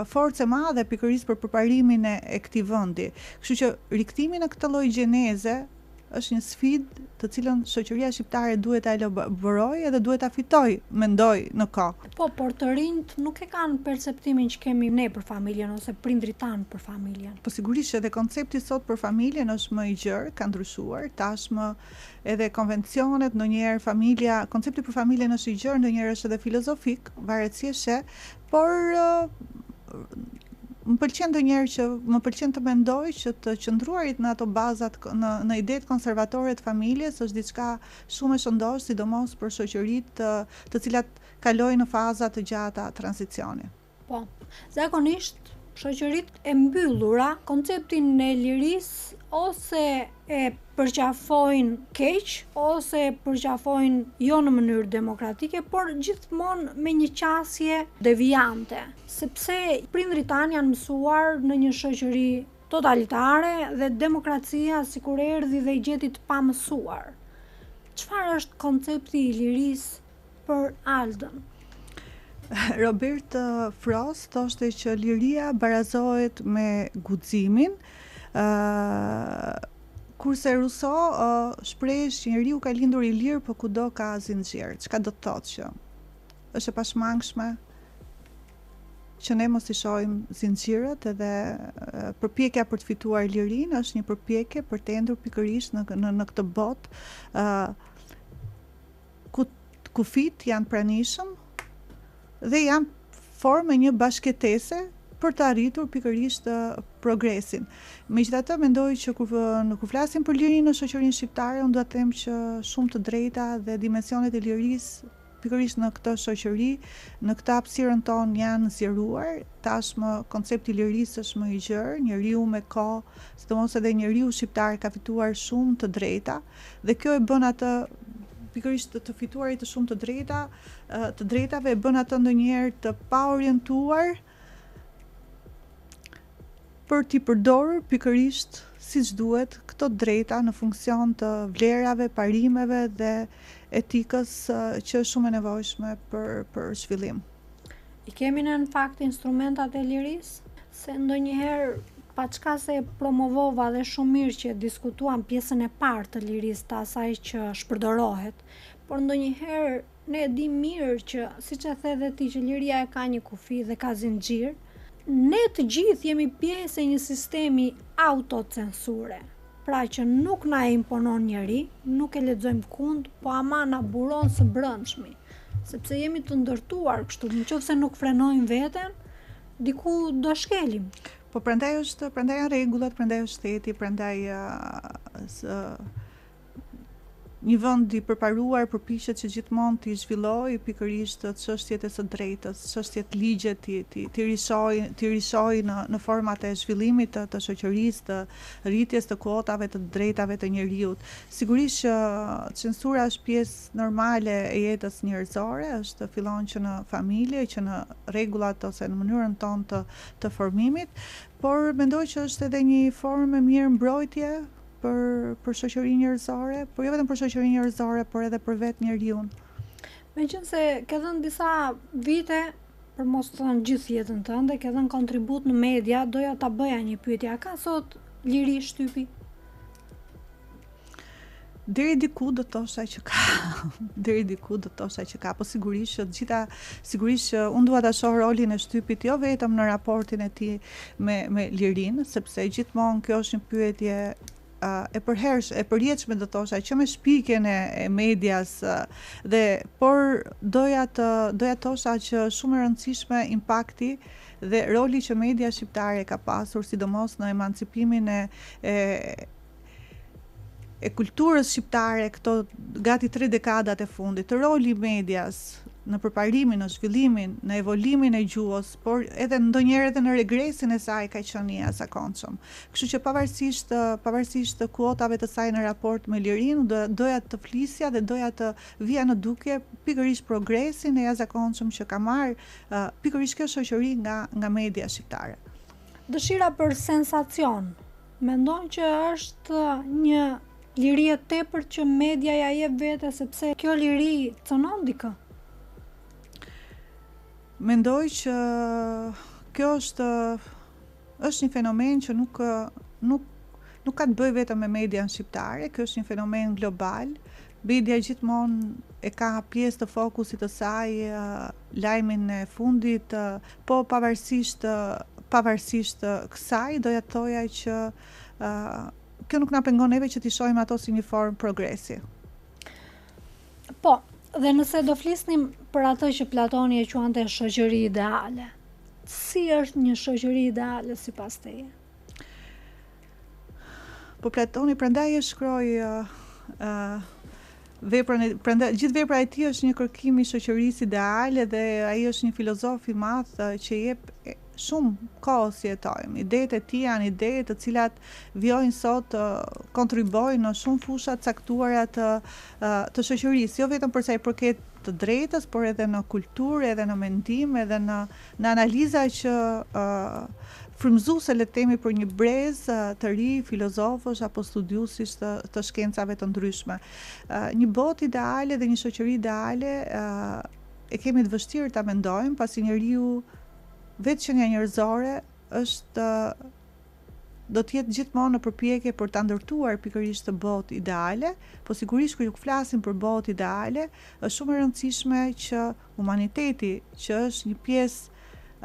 forcë e madhe pikërisht për përparimin e këtij vendi. Kështu që rikthimi në këtë lloj gjeneze është një sfidë të cilën shoqëria shqiptare duhet ta elaborojë dhe duhet ta fitojë, mendoj në kohë. Po, por të rinjt nuk e kanë perceptimin që kemi ne për familjen ose prindrit tanë për familjen. Po sigurisht edhe koncepti sot për familjen është më i gjerë, ka ndryshuar, tashmë edhe konvencionet, ndonjëherë familja, koncepti për familjen është i gjerë, ndonjëherë është edhe filozofik, varet si e sheh, por më pëlqen të mendoj që të qëndruarit në ato bazat, në idetë konservatore të familjes është diçka shumë e shëndosh, sidomos për shoqëritë të cilat kalojnë në faza të gjata tranzicioni. Po, zakonisht shoqëritë e mbyllura konceptin e lirisë ose e përqafojnë keq, ose e përqafojnë jo në mënyrë demokratike, por gjithmonë me një qasje devijante, sepse prindrit tanë janë mësuar në një shoqëri totalitare dhe demokracia sikur erdhi dhe i gjeti të pamësuar. Çfarë është koncepti i lirisë për Aldën? Robert Frost thoshte që liria barazohet me guximin, kurse Rousseau shpreh që njeriu ka lindur i lirë, por kudo ka zinxhir. Çka do të thotë që është e pashmangshme që ne mos i shohim zinxhirët, edhe përpjekja për të fituar lirinë është një përpjekje për të endur pikërisht në këtë botë ku kufit janë pranishëm dhe janë formë një bashkëtese për të arritur pikërisht progresin. Megjithatë, mendoj që kur flasim për lirinë në shoqërinë shqiptare, unë do të them që shumë të drejta dhe dimensionet e lirisë pikërisht në këtë shoqëri, në këtë hapësirën tonë janë zjeruar. Tashmë koncepti i lirisë është më i gjerë, njeriu me kohë, sidomos edhe njeriu shqiptar ka fituar shumë të drejta dhe kjo e bën atë pikërisht të fituarit të shumë të drejtave e bën atë ndonjëherë të paorientuar për t'i përdorur pikërisht siç duhet këto drejta në funksion të vlerave, parimeve dhe etikës që është shumë e nevojshme për zhvillim. I kemi në fakt instrumentat e lirisë? Se ndonjëherë paçka se promovova dhe shumë mirë që diskutuam pjesën e parë të lirisë, të asaj që shpërdorohet, por ndonjëherë ne e dim mirë që, siç e the dhe ti, që liria e ka një kufi dhe ka zinxhir. Ne të gjithë jemi pjesë e një sistemi autocensure, pra që nuk na e imponon njeri, nuk e lexojmë kund, po ama na buron së brendshmi, sepse jemi të ndërtuar kështu, nëse nuk frenojmë veten, diku do shkelim. Po prandaj janë rregullat, prandaj është shteti, prandaj një vend i përparuar përpiqet që gjithmonë të zhvillojë pikërisht çështjet e së drejtës, çështjet ligje të rishojë në format e zhvillimit të shoqërisë, të rritjes të kuotave të drejtave të njeriut. Sigurisht që censura është pjesë normale e jetës njerëzore, fillon që në familje, që në rregullat ose në mënyrën tonë të formimit, por mendoj që është edhe një formë e mirë mbrojtje për shoqërinë njerëzore, por jo vetëm për shoqërinë njerëzore, por edhe për vetë njeriu. Meqense ke dhënë disa vite, për mos të thënë gjithë jetën tënde, ke dhënë kontribut në media, doja ta bëja një pyetje, a ka sot liri shtypi? Deri diku do thosha që ka. Po sigurisht që unë dua ta shoh rolin e shtypit jo vetëm në raportin e tij me lirinë, sepse gjithmonë kjo është një pyetje e përjetshme do thosha, që me shpikjen e medias por doja thosha që shumë e rëndësishme impakti dhe roli që media shqiptare ka pasur, sidomos në emancipimin e kulturës shqiptare këto gati 3 dekadat e fundit, roli i medias në përparimin, në zhvillimin, në evolimin e gjuhës, por edhe ndonjëherë edhe në regresin e saj ka qenë i jashtëzakonshëm. Kështu që pavarësisht të kuotave të saj në raport me lirinë, doja të flisja dhe doja të vija në dukje pikërisht progresin e jashtëzakonshëm që ka marrë pikërisht kjo shoqëri nga media shqiptare. Dëshira për sensacion, mendon që është një liri e tepërt që media ja jep vete, sepse kjo liri cënon dikë? Mendoj që kjo është një fenomen që nuk nuk ka të bëjë vetëm me median shqiptare, kjo është një fenomen global. Media gjithmonë e ka pjesë të fokusit të saj lajmin e fundit, po pavarësisht kësaj, doja të thoja që kjo nuk na pengon neve që t'i shohim ato si një formë progresi. Po, dhe nëse do flisnim për atë që Platoni e quante shoqëri ideale, si është një shoqëri ideale sipas teje? Po Platoni prandaj e shkroi gjithë vepra e tij është një kërkim i shoqërisë ideale dhe ai është një filozof i madh që jep shumë kohë si jetojmë. Idetë e tij janë ide të cilat vijojnë sot kontribojnë në shumë fusha të caktuara të shoqërisë, jo vetëm për sa i përket të drejtës, por edhe në kulturë, edhe në mendim, edhe në analiza që frymëzuese le të themi për një brez të ri filozofësh apo studiuesish të shkencave të ndryshme. Një botë ideale dhe një shoqëri ideale e kemi të vështirë ta mendojmë, pasi njeriu vetë qenia njerëzore do të jetë gjithmonë në përpjekje për ta ndërtuar pikërisht të botë ideale, po sigurisht kur flasim për botë ideale, është shumë e rëndësishme që humaniteti, që është një pjesë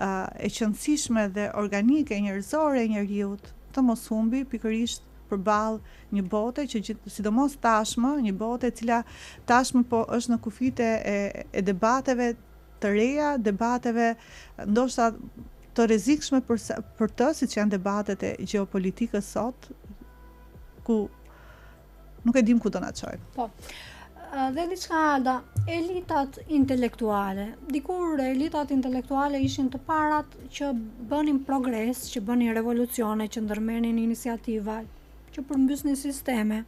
e qëndësishme dhe organike njerëzore e njeriut, të mos humbi pikërisht përballë një bote që sidomos tashmë, një bote e cila tashmë po është në kufite e debateve të reja, debateve ndoshta të rrezikshme për të, siç janë debatet e gjeopolitikës sot, ku nuk e dim ku do na çojnë. Po. Dhe diçka Alda, elitat intelektuale. Dikur elitat intelektuale ishin të parat që bënin progres, që bënin revolucione, që ndërmerrnin iniciativa, që përmbysnin sisteme,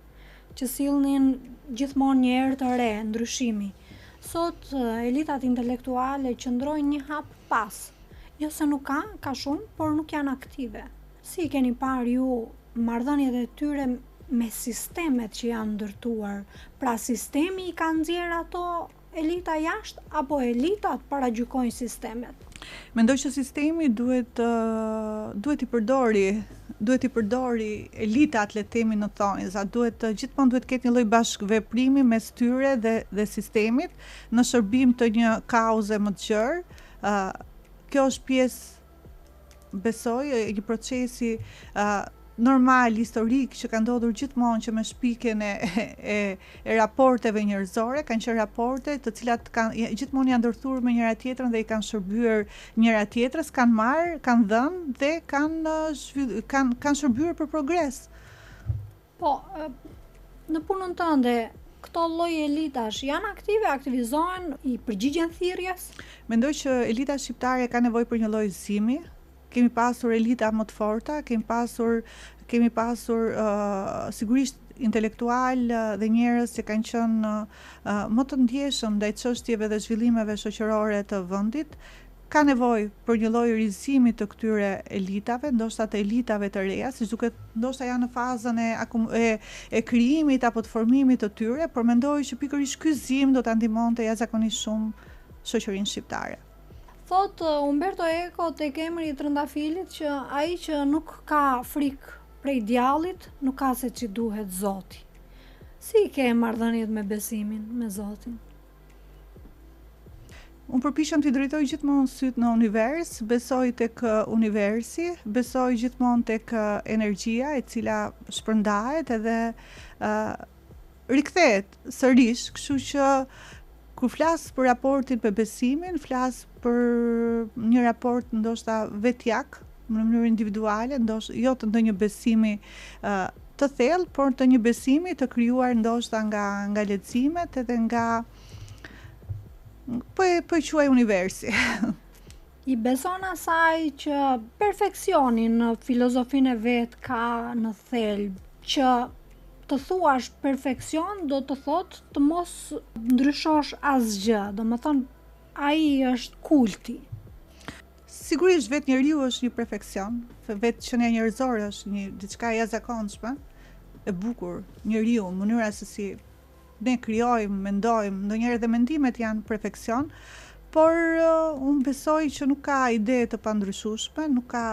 që sillnin gjithmonë një erë të re, ndryshimi. Sot elitat intelektuale qëndrojnë një hap pas. Jo se nuk ka shumë, por nuk janë aktive. Si keni parë ju marrëdhëniet e tyre me sistemet që janë ndërtuar? Pra sistemi i ka nxjerr ato elita jashtë apo elitat paragjykojnë sistemet? Mendoj që sistemi duhet i përdori elitat, le të themi në thonjza, gjithmonë duhet ketë një lloj bashkëveprimi mes tyre dhe sistemit në shërbim të një kauze më të gjerë. Kjo është pjesë, besoj, një procesi normal, historik, që ka ndodhur gjithmonë, që me shpikjen e raporteve njerëzore, kanë qenë raporte të cilat gjithmonë janë ndërthurur me njëra tjetrën dhe i kanë shërbyer njëra tjetrës, kanë marrë, kanë dhënë dhe kanë shërbyer për progres. Po, në punën tënde, këto lloj elitash janë aktive, aktivizohen, i përgjigjen thirrjes? Mendoj që elita shqiptare ka nevojë për një lloj zgjimi. Kemi pasur elita më të forta, kemi pasur sigurisht intelektual dhe njerëz që kanë qenë më të ndjeshëm ndaj çështjeve dhe zhvillimeve shoqërore të vendit. Ka nevojë për një lloj rizimi të këtyre elitave, ndoshta të elitave të reja, siç duket ndoshta janë në fazën e krijimit apo të formimit të tyre, por mendoj që pikërisht ky zgjim do ta ndihmonte jashtëzakonisht shumë shoqërinë shqiptare. Thot Umberto Eco tek emri i trëndafilit që ai që nuk ka frikë prej djallit, nuk ka se që duhet Zoti. Si ke marrëdhëniet me besimin, me Zotin? Unë përpiqem t'i drejtoj gjithmonë syt në univers, besoj tek universi, besoj gjithmonë tek energjia e cila shpërndahet edhe rikthehet sërish, kështu që kur flas për raportin me besimin, flas për një raport ndoshta vetjak, në mënyrë individuale, jo të ndonjë besimi të thellë, por të një besimi të krijuar ndoshta nga leximet edhe nga po e quaj universi. I beson asaj që perfeksioni në filozofinë e vet ka në thelb, që të thuash perfeksion do të thotë të mos ndryshosh asgjë, do më thonë ai është kulti. Sigurisht vetë njeriu është një perfeksion, vetë qenia njerëzore është një diçka e jashtëzakonshme, e bukur. Njeriu, mënyra se si ne krijojmë, mendojmë, ndonjëherë edhe mendimet janë perfeksion, por unë besoj që nuk ka ide të pandryshueshme, nuk ka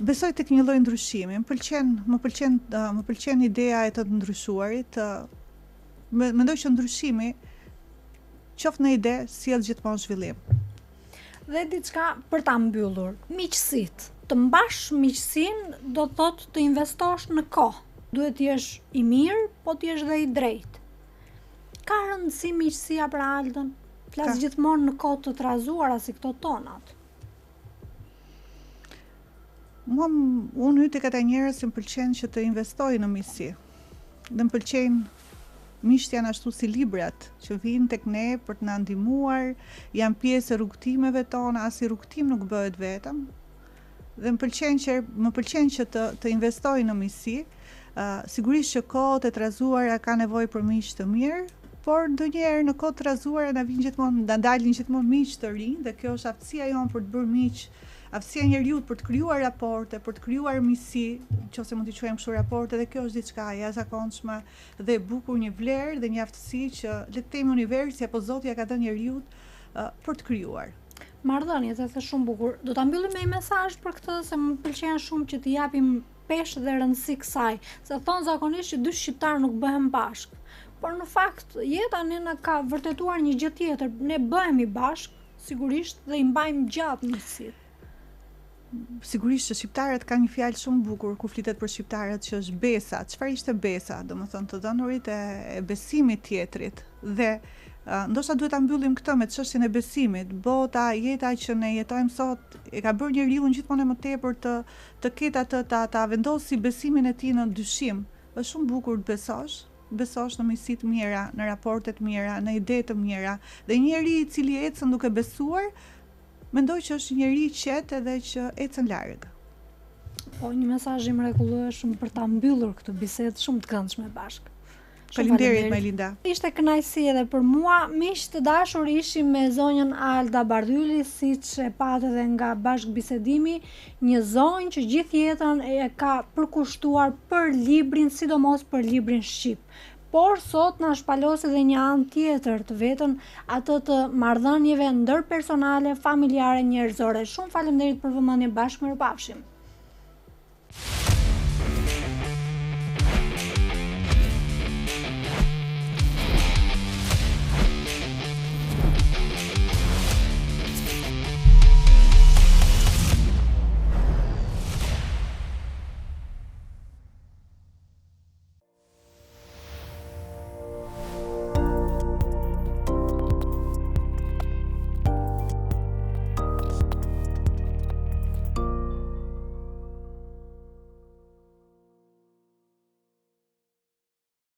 besoj tek një lloj ndryshimi. Më pëlqen ideja e të ndryshuarit. Mendoj që ndryshimi qoftë në ide sjell gjithmonë zhvillim. Dhe diçka për ta mbyllur, miqësitë. Të mbash miqësinë do të thotë të investosh në kohë. Duhet të jesh i mirë, po të jesh dhe i drejtë. Ka rëndësi miqësia për Aldën? Flas gjithmonë në kohë të trazuara si këto tonat. Unë hyj tek ata njerëz që më pëlqen që të investoj në miqësi. Dhe më pëlqejnë miqtë janë ashtu si librat që vinë tek ne për të na ndihmuar, janë pjesë e rrugtimeve tona, as i rrugtim nuk bëhet vetëm. Dhe më pëlqen që të investoj në miqësi. Sigurisht që kohët e trazuara ka nevojë për miq të mirë, por ndonjëherë në kohë të trazuara na dalin gjithmonë miq të rinj dhe kjo është aftësia jonë për të bërë miq. Aftësia e njeriut për të krijuar raporte, për të krijuar miqësi, nëse mund t'i quajmë kështu raporte, dhe kjo është diçka e jashtëzakonshme dhe e bukur, një vlerë dhe një aftësi që le të themi universi apo Zoti ja ka dhënë njeriut për të krijuar. Marrëdhëniet është shumë bukur. Do ta mbyllim me një mesazh për këtë, se më pëlqen shumë që t'i japim peshë dhe rëndësi kësaj, se thon zakonisht që dy shqiptar nuk bëhen bashkë. Por në fakt jeta ne ka vërtetuar një gjë tjetër. Ne bëhemi bashkë, sigurisht, dhe i mbajmë gjatë miqësitë. Sigurisht që shqiptarët kanë një fjalë shumë bukur kur flitet për shqiptarët që është besa. Çfarë ishte besa? Domethënë të dhënurit e besimit tjetrit. Dhe ndoshta duhet ta mbyllim këtë me çështjen e besimit. Bota, jeta që ne jetojmë sot e ka bërë njeriu gjithmonë më tepër të ketë atë ta vendosi besimin e tij në dyshim. Është shumë bukur të besosh në miqësi të mira, në raporte të mira, në ide të mira. Dhe njeriu i cili ecën duke besuar, mendoj që është njeri i qetë edhe që ecën larg. Po, një mesazh i mrekullueshëm për ta mbyllur këtë bisedë shumë të këndshme bashkë. Faleminderit Melinda. Ishte kënaqësi edhe për mua. Miq të dashur, ishim me zonjën Alda Bardhyli, siç e patë edhe nga bashkëbisedimi, një zonjë që gjithë jetën e ka përkushtuar për librin, sidomos për librin shqip. Por sot na shpalos edhe një anë tjetër të vetën, atë të marrëdhënieve ndërpersonale, familjare, njerëzore. Shumë faleminderit për vëmendjen, bashkë mirupafshim.